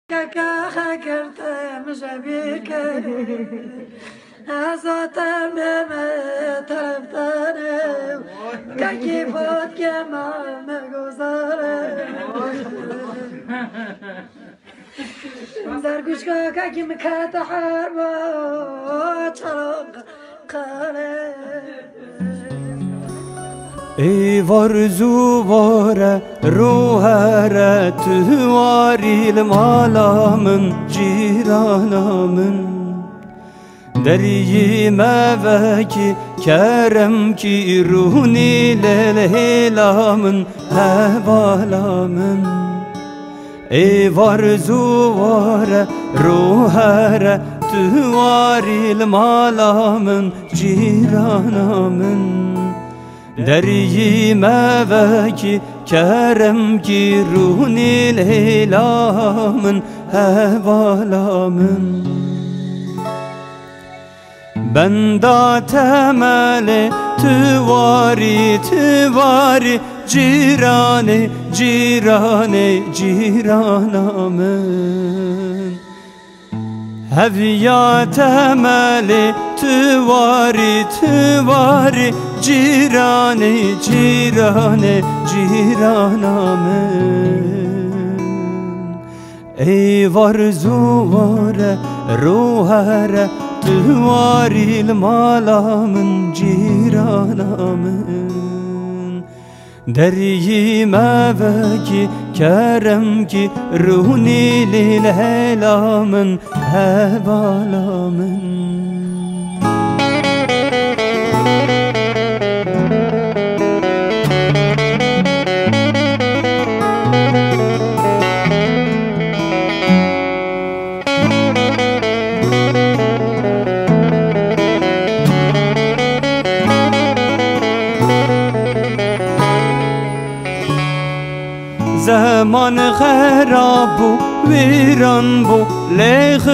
Kaka kertem jabir azatem me taraftarım kaki fot kemal me gozarım dar kuş kaki me katahar ba çarık kare ey varzu vare ruhere tüvaril malamın ciranamın deriyime veki kerem ki ruhni lelhelamın hevalamın ey varzu vare ruhere tüvaril malamın ciranamın deriyime veki kerem ki ruhnil helamın hevalamın benda temeli tüvari cirane ciranamın Hevya temeli tüvari ciranamın ey varzu vare ruhere tüvaril malamın ciranamın deriyime veki kerem ki ruhni lil helamın hevalamın Zaman xerab bu, viran bu, leyx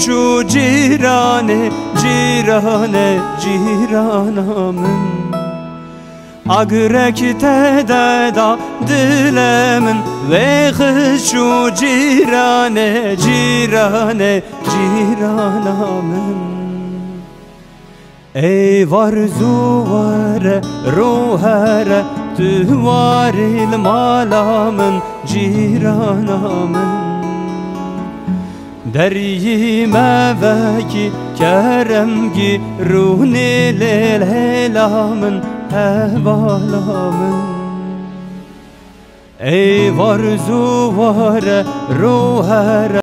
şu ciranamın Agrek tededa dilemin, leyx şu ciranamın ey varzu vare ruhere tüvaril malamın ciranamın deriyime veki kerem ki ruhni lel helamın hevalamın ey varzu vare ruhere